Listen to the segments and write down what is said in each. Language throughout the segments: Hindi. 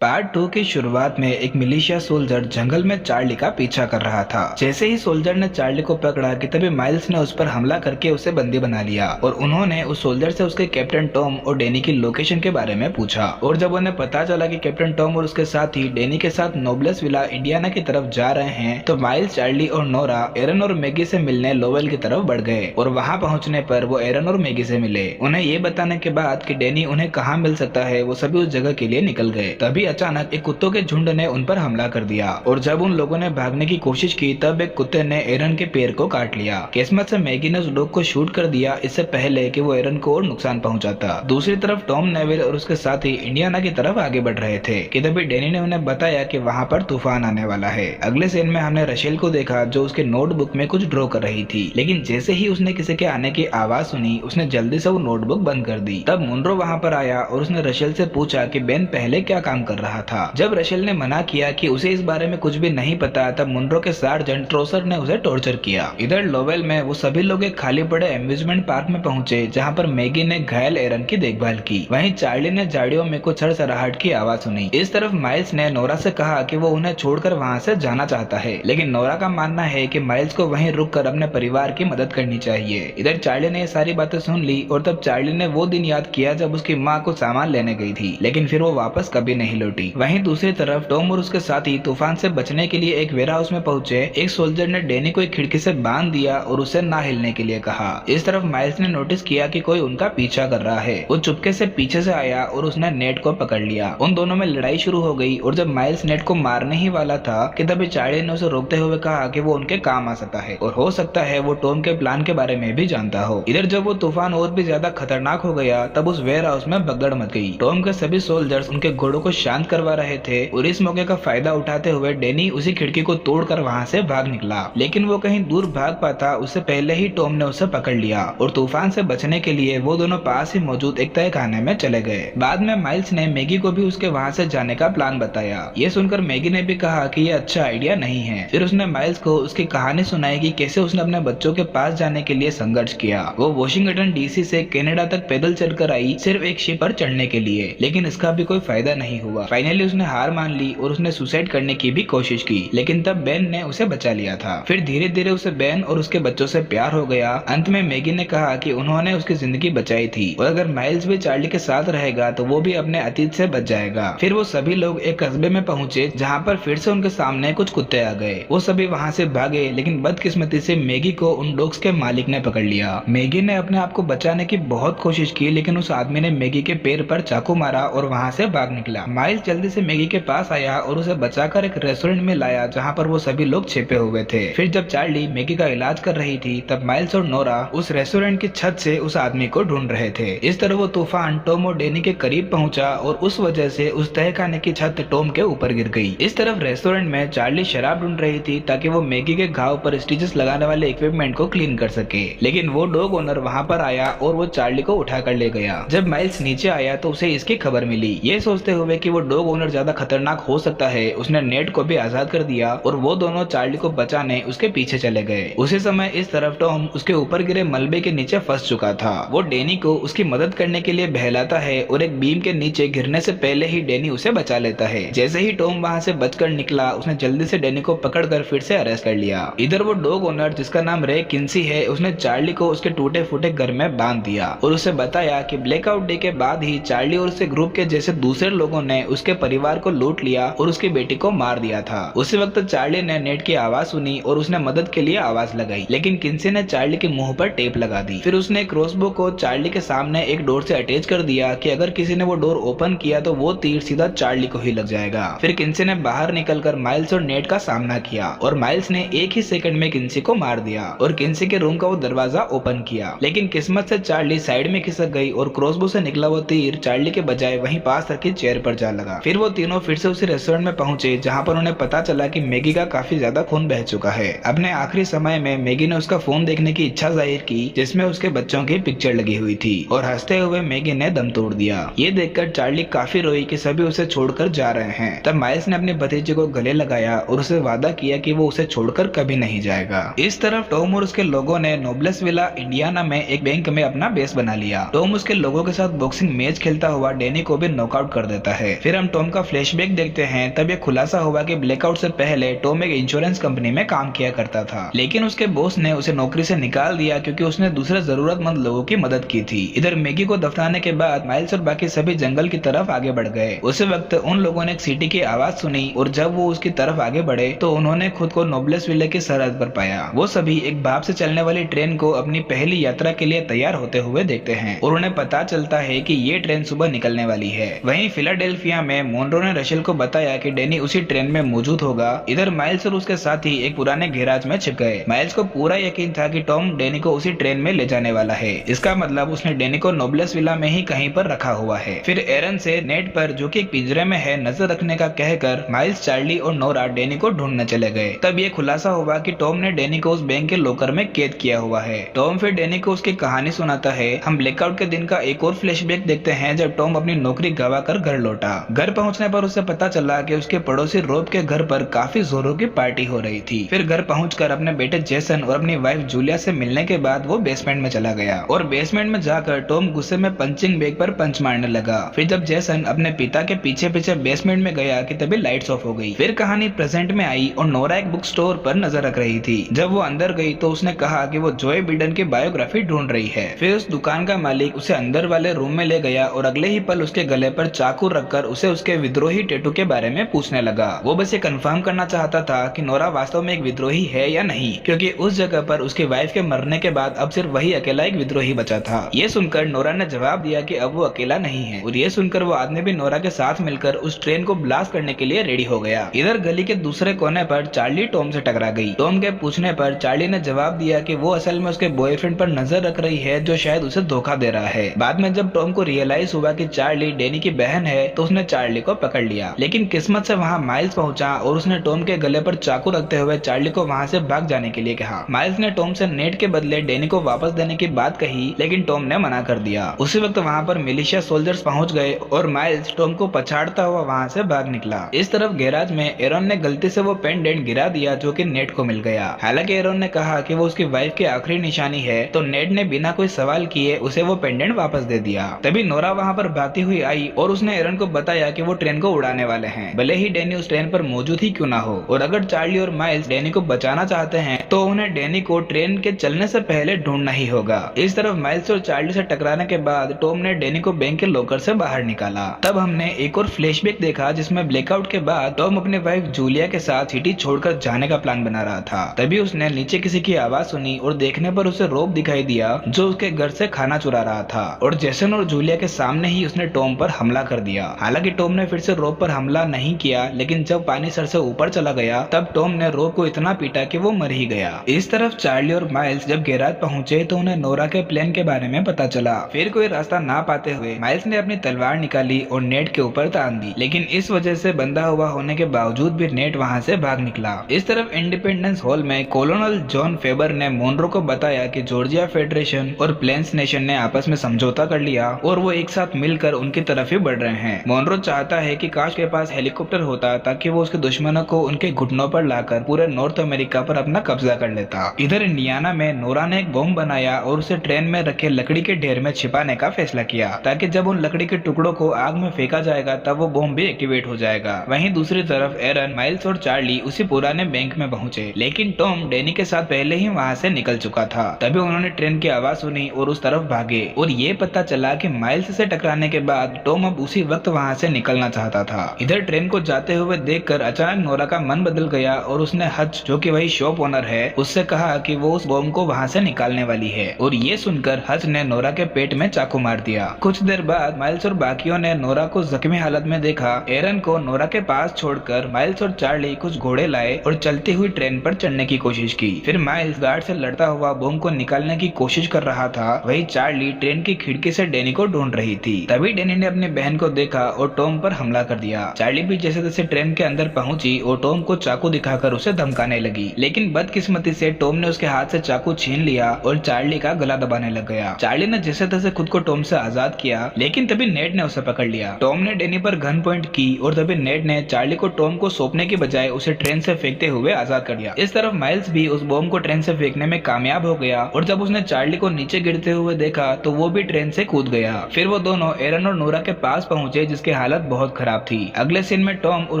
पार्ट 2 की शुरुआत में एक मिलिशिया सोल्जर जंगल में चार्ली का पीछा कर रहा था। जैसे ही सोल्जर ने चार्ली को पकड़ा कि तभी माइल्स ने उस पर हमला करके उसे बंदी बना लिया और उन्होंने उस सोल्जर से उसके कैप्टन टॉम और डेनी की लोकेशन के बारे में पूछा। और जब उन्हें पता चला कि कैप्टन टॉम और उसके साथी डेनी के साथ नोब्लेस विला इंडियाना की तरफ जा रहे हैं, तो माइल्स, चार्ली और नोरा एरन और मैगी से मिलने लोवेल की तरफ बढ़ गए। और वहां पहुंचने पर वो एरन और मैगी से मिले। उन्हें ये बताने के बाद कि डेनी उन्हें कहाँ मिल सकता है, वो सभी उस जगह के लिए निकल गए। तभी अचानक एक कुत्तों के झुंड ने उन पर हमला कर दिया और जब उन लोगों ने भागने की कोशिश की तब एक कुत्ते ने एरन के पैर को काट लिया। किस्मत से मैगी ने उस डॉग को शूट कर दिया इससे पहले कि वो एरन को और नुकसान पहुंचाता। दूसरी तरफ टॉम, नेविल और उसके साथी इंडियाना की तरफ आगे बढ़ रहे थे कि तभी डेनी ने उन्हें बताया कि वहां पर तूफान आने वाला है। अगले सीन में हमने रशेल को देखा जो उसके नोटबुक में कुछ ड्रॉ कर रही थी, लेकिन जैसे ही उसने किसी के आने की आवाज सुनी उसने जल्दी से वो नोटबुक बंद कर दी। तब मुनरो वहां पर आया और उसने रशेल से पूछा कि बेन पहले क्या काम कर रहा था। जब रशेल ने मना किया कि उसे इस बारे में कुछ भी नहीं पता, तब मुनरो के सार्जेंट ट्रोसर ने उसे टॉर्चर किया। इधर लोवेल में वो सभी लोग एक खाली पड़े एम्यूजमेंट पार्क में पहुंचे जहां पर मैगी ने घायल एरन की देखभाल की। वहीं चार्ली ने झाड़ियों में कुछ सड़सड़ाहट की आवाज सुनी। इस तरफ माइल्स ने नोरा से कहा कि वो उन्हें छोड़कर वहां से जाना चाहता है, लेकिन नोरा का मानना है कि माइल्स को वहीं रुककर अपने परिवार की मदद करनी चाहिए। इधर चार्ली ने ये सारी बातें सुन ली और तब चार्ली ने वो दिन याद किया जब उसकी माँ को सामान लेने गई थी, लेकिन फिर वो वापस कभी नहीं लौटी। वहीं दूसरी तरफ टॉम और उसके साथी तूफान से बचने के लिए एक वेयर हाउस में पहुंचे। एक सोल्जर ने डेनी को एक खिड़की से बांध दिया और उसे ना हिलने के लिए कहा। इस तरफ माइल्स ने नोटिस किया कि कोई उनका पीछा कर रहा है। वो चुपके से पीछे से आया और उसने नेट को पकड़ लिया। उन दोनों में लड़ाई शुरू हो गई और जब माइल्स नेट को मारने ही वाला था कि तभी चार्ली ने उसे रोकते हुए कहा कि वो उनके काम आ सकता है और हो सकता है वो टॉम के प्लान के बारे में भी जानता हो। इधर जब वो तूफान और भी ज्यादा खतरनाक हो गया तब उस वेयर हाउस में भगदड़ मच गई। टॉम के सभी सोल्जर्स उनके घोड़ों को शांत करवा रहे थे और इस मौके का फायदा उठाते हुए डेनी उसी खिड़की को तोड़कर वहां से भाग निकला, लेकिन वो कहीं दूर भाग पाता उससे पहले ही टॉम ने उसे पकड़ लिया और तूफान से बचने के लिए वो दोनों पास ही मौजूद एक तय खाने में चले गए। बाद में माइल्स ने मैगी को भी उसके वहां से जाने का प्लान बताया। ये सुनकर मैगी ने भी कहा कि ये अच्छा आइडिया नहीं है। फिर उसने माइल्स को उसकी कहानी सुनाई कि कैसे उसने अपने बच्चों के पास जाने के लिए संघर्ष किया। वो वॉशिंगटन डीसी से कनाडा तक पैदल चलकर आई सिर्फ एक शिप पर चढ़ने के लिए, लेकिन इसका भी कोई फायदा नहीं हुआ। फाइनली उसने हार मान ली और उसने सुसाइड करने की भी कोशिश की, लेकिन तब बेन ने उसे बचा लिया था। फिर धीरे धीरे उसे बेन और उसके बच्चों से प्यार हो गया। अंत में मैगी ने कहा कि उन्होंने उसकी जिंदगी बचाई थी और अगर माइल्स भी चार्ली के साथ रहेगा तो वो भी अपने अतीत से बच जाएगा। फिर वो सभी लोग एक कस्बे में पहुंचे जहाँ पर फिर से उनके सामने कुछ कुत्ते आ गए। वो सभी वहाँ से भागे, लेकिन बदकिस्मती से मैगी को उन डॉग्स के मालिक ने पकड़ लिया। मैगी ने अपने आप को बचाने की बहुत कोशिश की, लेकिन उस आदमी ने मैगी के पैर पर चाकू मारा और वहाँ से भाग निकला। माइल्स जल्दी से मैगी के पास आया और उसे बचाकर एक रेस्टोरेंट में लाया जहाँ पर वो सभी लोग छिपे हुए थे। फिर जब चार्ली मैगी का इलाज कर रही थी तब माइल्स और नोरा उस रेस्टोरेंट की छत से उस आदमी को ढूंढ रहे थे। इस तरह वो तूफान टॉम और डेनी के करीब पहुंचा और उस वजह से उस तहखाने की छत टॉम के ऊपर गिर गई। इस तरफ रेस्टोरेंट में चार्ली शराब ढूंढ रही थी ताकि वो मैगी के घाव पर स्टिचेस लगाने वाले इक्विपमेंट को क्लीन कर सके, लेकिन वो डॉग ओनर वहाँ पर आया और वो चार्ली को उठा कर ले गया। जब माइल्स नीचे आया तो उसे इसकी खबर मिली। ये सोचते हुए कि वो डॉग ओनर ज्यादा खतरनाक हो सकता है, उसने नेट को भी आजाद कर दिया और वो दोनों चार्ली को बचाने उसके पीछे चले गए। उसी समय इस तरफ टॉम उसके ऊपर गिरे मलबे के नीचे फंस चुका था। वो डेनी को उसकी मदद करने के लिए बहलाता है और एक बीम के नीचे गिरने से पहले ही डेनी उसे बचा लेता है। जैसे ही टॉम वहाँ से बचकर निकला उसने जल्दी से डेनी को पकड़कर फिर से अरेस्ट कर लिया। इधर वो डॉग ओनर जिसका नाम रे किन्सी है, उसने चार्ली को उसके टूटे फूटे घर में बांध दिया और उसे बताया कि ब्लैकआउट डे के बाद ही चार्ली और उसके ग्रुप के जैसे दूसरे लोगों ने उसके परिवार को लूट लिया और उसकी बेटी को मार दिया था। उसी वक्त चार्ली ने नेट की आवाज सुनी और उसने मदद के लिए आवाज लगाई, लेकिन किन्सी ने चार्ली के मुंह पर टेप लगा दी। फिर उसने क्रॉसबो को चार्ली के सामने एक डोर से अटैच कर दिया कि अगर किसी ने वो डोर ओपन किया तो वो तीर सीधा चार्ली को ही लग जाएगा। फिर किन्सी ने बाहर निकलकर माइल्स और नेट का सामना किया और माइल्स ने एक ही सेकंड में किन्सी को मार दिया और किन्सी के रूम का वो दरवाजा ओपन किया, लेकिन किस्मत से चार्ली साइड में खिसक गई और क्रॉसबो से निकला वो तीर चार्ली के बजाय वहीं पास रखी चेयर पर जा लगा। फिर वो तीनों फिर से उसी रेस्टोरेंट में पहुंचे जहां पर उन्हें पता चला कि मैगी का काफी ज्यादा खून बह चुका है। अपने आखिरी समय में मैगी ने उसका फोन देखने की इच्छा जाहिर की जिसमें उसके बच्चों की पिक्चर लगी हुई थी और हंसते हुए मैगी ने दम तोड़ दिया। ये देखकर चार्ली काफी रोई कि सभी उसे छोड़कर जा रहे हैं। तब माइल्स ने अपने भतीजे को गले लगाया और उसे वादा किया कि वो उसे छोड़कर कभी नहीं जाएगा। इस तरफ टॉम और उसके लोगों ने नोब्लेस विला इंडियाना में एक बैंक में अपना बेस बना लिया। टॉम उसके लोगों के साथ बॉक्सिंग मैच खेलता हुआ डेनी को भी नॉकआउट कर देता है। फिर फिर हम टॉम का फ्लैशबैक देखते हैं। तब ये खुलासा हुआ कि ब्लैकआउट से पहले टॉम एक इंश्योरेंस कंपनी में काम किया करता था, लेकिन उसके बॉस ने उसे नौकरी से निकाल दिया क्योंकि उसने दूसरे जरूरतमंद लोगों की मदद की थी। इधर मैगी को दफनाने के बाद माइल्स और बाकी सभी जंगल की तरफ आगे बढ़ गए। उसी वक्त उन लोगों ने एक सीटी की आवाज सुनी और जब वो उसकी तरफ आगे बढ़े तो उन्होंने खुद को नोब्लेस विले की सरहद पर पाया। वो सभी एक भाप से चलने वाली ट्रेन को अपनी पहली यात्रा के लिए तैयार होते हुए देखते हैं और उन्हें पता चलता है कि ये ट्रेन सुबह निकलने वाली है। वहीं फिलाडेल्फिया में मोनरो ने रशेल को बताया कि डैनी उसी ट्रेन में मौजूद होगा। इधर माइल्स और उसके साथी एक पुराने गैराज में छिप गए। माइल्स को पूरा यकीन था कि टॉम डैनी को उसी ट्रेन में ले जाने वाला है। इसका मतलब उसने डैनी को नोब्लेस विला में ही कहीं पर रखा हुआ है। फिर एरन से नेट पर, जो कि एक पिंजरे में है, नजर रखने का कहकर माइल्स, चार्ली और नोरा डैनी को ढूंढने चले गए। तब ये खुलासा हुआ कि टॉम ने डैनी को उस बैंक के लॉकर में कैद किया हुआ है। टॉम फिर डैनी को उसकी कहानी सुनाता है। हम ब्लैकआउट के दिन का एक और फ्लैशबैक देखते हैं जब टॉम अपनी नौकरी गवा कर घर लौटा। घर पहुंचने पर उसे पता चला कि उसके पड़ोसी रॉब के घर पर काफी जोरों की पार्टी हो रही थी। फिर घर पहुंचकर अपने बेटे जेसन और अपनी वाइफ जूलिया से मिलने के बाद वो बेसमेंट में चला गया और बेसमेंट में जाकर टॉम गुस्से में पंचिंग बैग पर पंच मारने लगा। फिर जब जेसन अपने पिता के पीछे पीछे बेसमेंट में गया कि तभी लाइट्स ऑफ हो गई। फिर कहानी प्रेजेंट में आई और नोरा एक बुक स्टोर पर नजर रख रही थी। जब वो अंदर गई तो उसने कहा कि वो जोए बिडेन की बायोग्राफी ढूंढ रही है। फिर उस दुकान का मालिक उसे अंदर वाले रूम में ले गया और अगले ही पल उसके गले पर चाकू रखकर उसे उसके विद्रोही टैटू के बारे में पूछने लगा। वो बस ये कंफर्म करना चाहता था कि नोरा वास्तव में एक विद्रोही है या नहीं, क्योंकि उस जगह पर उसकी वाइफ के मरने के बाद अब सिर्फ वही अकेला एक विद्रोही बचा था। ये सुनकर नोरा ने जवाब दिया कि अब वो अकेला नहीं है और ये सुनकर वो आदमी भी नोरा के साथ मिलकर उस ट्रेन को ब्लास्ट करने के लिए रेडी हो गया। इधर गली के दूसरे कोने पर चार्ली टॉम से टकरा गई। टॉम के पूछने पर चार्ली ने जवाब दिया कि वो असल में उसके बॉयफ्रेंड पर नजर रख रही है जो शायद उसे धोखा दे रहा है। बाद में जब टॉम को रियलाइज हुआ कि चार्ली डैनी की बहन है तो उसने चार्ली को पकड़ लिया, लेकिन किस्मत से वहाँ माइल्स पहुंचा और उसने टॉम के गले पर चाकू रखते हुए चार्ली को वहाँ से भाग जाने के लिए कहा। माइल्स ने टॉम से नेट के बदले डैनी को वापस देने की बात कही, लेकिन टॉम ने मना कर दिया। उसी वक्त वहाँ पर मिलिशिया सोल्जर्स पहुंच गए और माइल्स टॉम को पछाड़ता हुआ वहाँ से भाग निकला। इस तरफ गैराज में एरन ने गलती से वो पेंडेंट गिरा दिया जो कि नेट को मिल गया। हालांकि एरन ने कहा कि वो उसकी वाइफ की आखिरी निशानी है, तो नेट ने बिना कोई सवाल किए उसे वो पेंडेंट वापस दे दिया। तभी नोरा वहाँ पर भागती हुई आई और उसने एरन को बताया कि वो ट्रेन को उड़ाने वाले हैं, भले ही डैनी उस ट्रेन पर मौजूद ही क्यों ना हो। और अगर चार्ली और माइल्स डैनी को बचाना चाहते हैं तो उन्हें डैनी को ट्रेन के चलने से पहले ढूंढना ही होगा। इस तरफ माइल्स और चार्ली से टकराने के बाद टॉम ने डैनी को बैंक के लॉकर से बाहर निकाला। तब हमने एक और फ्लैशबैक देखा जिसमें ब्लैकआउट के बाद टॉम अपनी वाइफ जूलिया के साथ सिटी छोड़कर जाने का प्लान बना रहा था। तभी उसने नीचे किसी की आवाज सुनी और देखने पर उसे रॉब दिखाई दिया जो उसके घर से खाना चुरा रहा था और जेसन और जूलिया के सामने ही उसने टॉम पर हमला कर दिया। हालांकि टॉम ने फिर से रॉब पर हमला नहीं किया, लेकिन जब पानी सर से ऊपर चला गया तब टॉम ने रॉब को इतना पीटा कि वो मर ही गया। इस तरफ चार्ली और माइल्स जब गैराज पहुंचे तो उन्हें नोरा के प्लान के बारे में पता चला। फिर कोई रास्ता ना पाते हुए माइल्स ने अपनी तलवार निकाली और नेट के ऊपर तान दी, लेकिन इस वजह से बंधा हुआ होने के बावजूद भी नेट वहां से भाग निकला। इस तरफ इंडिपेंडेंस हॉल में कोलोनल जॉन फेबर ने मोनरो को बताया कि जॉर्जिया फेडरेशन और प्लेन्स नेशन ने आपस में समझौता कर लिया और वो एक साथ मिलकर उनकी तरफ ही बढ़ रहे हैं। मोनरो चाहता है कि काश के पास हेलीकॉप्टर होता ताकि वो उसके दुश्मनों को उनके घुटनों पर लाकर पूरे नॉर्थ अमेरिका पर अपना कब्जा कर लेता। इधर इंडियाना में नोरा ने एक बम बनाया और उसे ट्रेन में रखे लकड़ी के ढेर में छिपाने का फैसला किया ताकि जब उन लकड़ी के टुकड़ों को आग में फेंका जाएगा तब वो बम भी एक्टिवेट हो जाएगा। वहीं दूसरी तरफ एरन, माइल्स और चार्ली उसी पुराने बैंक में पहुंचे, लेकिन टॉम डैनी के साथ पहले ही वहां से निकल चुका था। तभी उन्होंने ट्रेन की आवाज सुनी और उस तरफ भागे और ये पता चला कि माइल्स से टकराने के बाद टॉम अब उसी वक्त वहां से निकलना चाहता था। इधर ट्रेन को जाते हुए देखकर अचानक नोरा का मन बदल गया और उसने हच, जो कि वही शॉप ओनर है, उससे कहा कि वो उस बम को वहां से निकालने वाली है और ये सुनकर हच ने नोरा के पेट में चाकू मार दिया। कुछ देर बाद माइल्स और बाकियों ने नोरा को जख्मी हालत में देखा। एरन को नोरा के पास छोड़कर माइल्स और चार्ली कुछ घोड़े लाए और चलती हुई ट्रेन पर चढ़ने की कोशिश की। फिर माइल्स गार्ड से लड़ता हुआ बम को निकालने की कोशिश कर रहा था, वही चार्ली ट्रेन की खिड़की से डैनी को ढूंढ रही थी। तभी डैनी ने अपनी बहन को देखा और टॉम पर हमला कर दिया। चार्ली भी जैसे तैसे ट्रेन के अंदर पहुंची और टॉम को चाकू दिखाकर उसे धमकाने लगी, लेकिन बदकिस्मती से टॉम ने उसके हाथ से चाकू छीन लिया और चार्ली का गला दबाने लग गया। चार्ली ने जैसे तैसे खुद को टॉम से आजाद किया, लेकिन तभी नेट ने उसे पकड़ लिया। टॉम ने डैनी पर गन पॉइंट की और तभी नेट ने चार्ली को टॉम को सौंपने की बजाय उसे ट्रेन से फेंकते हुए आजाद कर दिया। इस तरफ माइल्स भी उस बॉम्ब को ट्रेन से फेंकने में कामयाब हो गया और जब उसने चार्ली को नीचे गिरते हुए देखा तो वो भी ट्रेन से कूद गया। फिर वो दोनों एरन और नोरा के पास पहुंचे जिसके हालत बहुत खराब थी। अगले सीन में टॉम और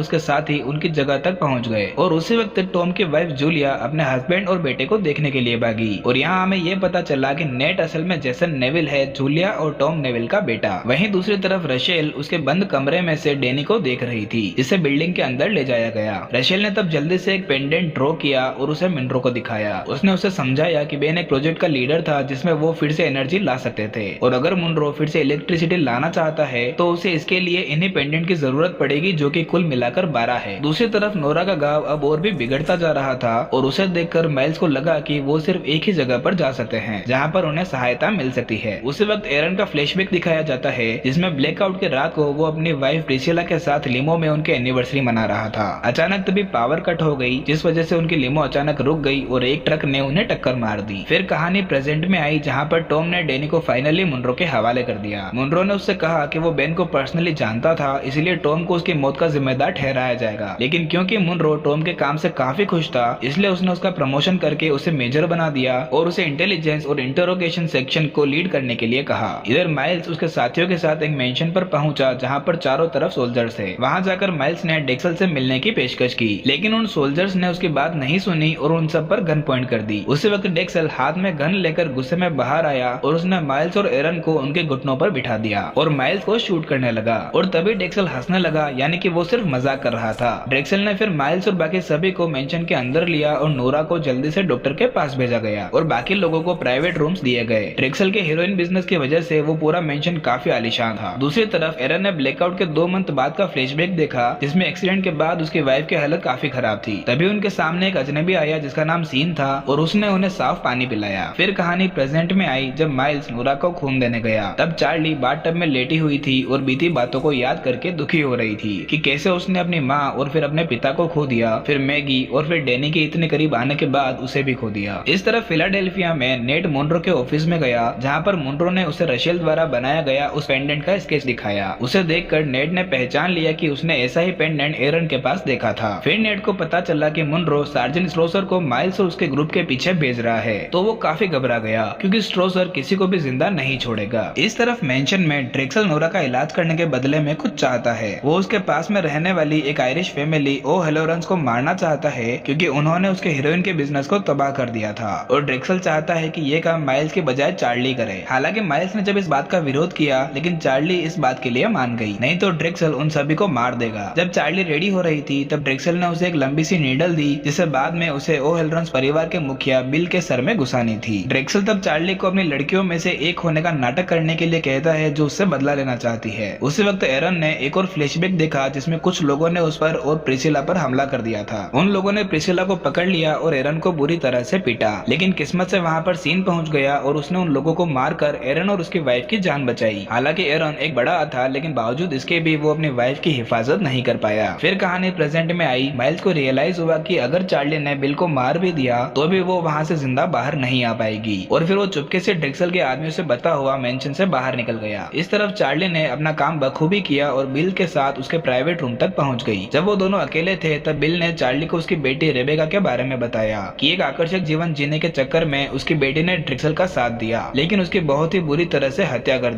उसके साथी उनकी जगह तक पहुंच गए और उसी वक्त टॉम की वाइफ जूलिया अपने हस्बैंड और बेटे को देखने के लिए भागी और यहाँ हमें ये पता चला कि नेट असल में जेसन नेविल है, जूलिया और टॉम नेविल का बेटा। वहीं दूसरी तरफ रशेल उसके बंद कमरे में से डैनी को देख रही थी, जिसे बिल्डिंग के अंदर ले जाया गया। रशेल ने तब जल्दी से एक पेंडेंट ड्रॉ किया और उसे मुनरो को दिखाया। उसने उसे समझाया कि बेन एक प्रोजेक्ट का लीडर था जिसमें वो फिर से एनर्जी ला सकते थे और अगर मुनरो फिर से इलेक्ट्रिसिटी लाना चाहता है तो उसे इसके लिए इन्हीं पेंडेंट की जरूरत पड़ेगी, जो कि कुल मिलाकर 12 है। दूसरी तरफ नोरा का गांव अब और भी बिगड़ता जा रहा था और उसे देखकर माइल्स को लगा कि वो सिर्फ एक ही जगह पर जा सकते हैं जहां पर उन्हें सहायता मिल सकती है। उसी वक्त एरन का फ्लैशबैक दिखाया जाता है जिसमें ब्लैकआउट की रात को वो अपनी वाइफ प्रिसिला के साथ लिमो में उनके एनिवर्सरी मना रहा था। अचानक तभी पावर कट हो गई, जिस वजह से उनकी लिमो अचानक रुक गई और एक ट्रक ने उन्हें टक्कर मार दी। फिर कहानी प्रेजेंट में आई जहाँ पर टॉम ने डैनी को फाइनली मुनरो के हवाले कर दिया। मुनरो ने उससे कहा कि वो बेन को पर्सनली जानता था, इसलिए टॉम को उसकी मौत का जिम्मेदार ठहराया जाएगा। लेकिन क्योंकि मुनरो टॉम के काम से काफी खुश था, इसलिए उसने उसका प्रमोशन करके उसे मेजर बना दिया और उसे इंटेलिजेंस और इंटरोगेशन सेक्शन को लीड करने के लिए कहा। इधर माइल्स उसके साथियों के साथ एक मेंशन पर पहुंचा जहां पर चारों तरफ सोल्जर्स थे। वहां जाकर माइल्स ने डेक्सल से मिलने की पेशकश की, लेकिन उन सोल्जर्स ने उसकी बात नहीं सुनी और उन सब पर गन पॉइंट कर दी। उसी वक्त डेक्सल हाथ में गन लेकर गुस्से में बाहर आया और उसने माइल्स और एरन को उनके घुटनों पर बिठा दिया और माइल्स को शूट करने लगा। और तभी डेक्सल हंसने लगा, यानी कि वो सिर्फ मजाक कर रहा था। डेक्सल ने फिर माइल्स और बाकी सभी को मेंशन के अंदर लिया और नोरा को जल्दी से डॉक्टर के पास भेजा गया और बाकी लोगों को प्राइवेट रूम्स दिए गए। डेक्सल के हीरोइन बिजनेस की वजह से वो पूरा मेंशन काफी आलीशान था। दूसरी तरफ एरन ने ब्लैकआउट के 2 मंथ बाद का फ्लैशबैक देखा, जिसमें एक्सीडेंट के बाद उसकी वाइफ की हालत काफी खराब थी। तभी उनके सामने एक अजनबी आया जिसका नाम सीन था और उसने उन्हें साफ पानी पिलाया। फिर कहानी प्रेजेंट में आई जब माइल्स नोरा को खून देने गया। तब चार्ली बाथटब में लेटी हुई थी और बीती बातों को याद करके दुखी हो रही थी कि कैसे उसने अपनी माँ और फिर अपने पिता को खो दिया, फिर मैगी और फिर डैनी के इतने करीब आने के बाद उसे भी खो दिया। इस तरफ फिलाडेल्फिया में नेट मुनरो के ऑफिस में गया, जहाँ पर मुनरो ने उसे रशेल द्वारा बनाया गया उस पेंडेंट का स्केच दिखाया। उसे देखकर नेट ने पहचान लिया कि उसने ऐसा ही पेंडेंट एरन के पास देखा था। फिर नेट को पता चला कि मुनरो सार्जेंट स्ट्रोसर को माइल्स और उसके ग्रुप के पीछे भेज रहा है, तो वो काफी घबरा गया क्योंकि स्ट्रोसर किसी को भी जिंदा नहीं छोड़ेगा। इस तरफ मेंशन में ड्रेक्सल नोरा का इलाज करने के बदले में कुछ चाहता है। वो उसके पास में रहने वाली एक आयरिश फैमिली ओ हेलोरेंस को मारना चाहता है क्योंकि उन्होंने उसके हीरोइन के बिजनेस को तबाह कर दिया था और ड्रेक्सल चाहता है कि ये काम माइल्स के बजाय चार्ली करे। हालांकि माइल्स ने जब इस बात का विरोध किया, लेकिन चार्ली इस बात के लिए मान गई, नहीं तो ड्रेक्सल उन सभी को मार देगा। जब चार्ली रेडी हो रही थी तब ड्रेक्सल ने उसे एक लंबी सी नीडल दी, जिसे बाद में उसे ओ हेलोरेंस परिवार के मुखिया बिल के सर में घुसानी थी। ड्रेक्सल तब चार्ली को अपनी लड़कियों में से एक होने का नाटक करने के लिए कहता है जो उससे बदला लेना चाहती है। उसी वक्त एरन ने एक और फ्लैशबैक देखा जिसमें कुछ लोगों ने उस पर और प्रिसिला पर हमला कर दिया था। उन लोगों ने प्रिसिला को पकड़ लिया और एरन को बुरी तरह से पीटा, लेकिन किस्मत से वहां पर सीन पहुंच गया और उसने उन लोगों को मारकर एरन और उसकी वाइफ की जान बचाई। हालांकि एरन एक बड़ा था, लेकिन बावजूद इसके भी वो अपनी वाइफ की हिफाजत नहीं कर पाया। फिर कहानी प्रेजेंट में आई। माइल्स को रियलाइज हुआ कि अगर चार्ली ने बिल को मार भी दिया तो भी वो वहाँ से जिंदा बाहर नहीं आ पाएगी और फिर वो चुपके से ड्रेक्सल के आदमियों से बता हुआ मेंशन से बाहर निकल गया। इस तरफ चार्ली ने अपना काम बखूबी किया और बिल के साथ उसके प्राइवेट रूम तक पहुंच गई। जब वो दोनों अकेले थे तब बिल ने चार्ली को उसकी बेटी रेबेका के बारे में बताया कि एक आकर्षक जीवन जीने के चक्कर में उसकी बेटी ने ड्रेक्सल का साथ दिया, लेकिन उसकी बहुत ही बुरी तरह से हत्या कर दी।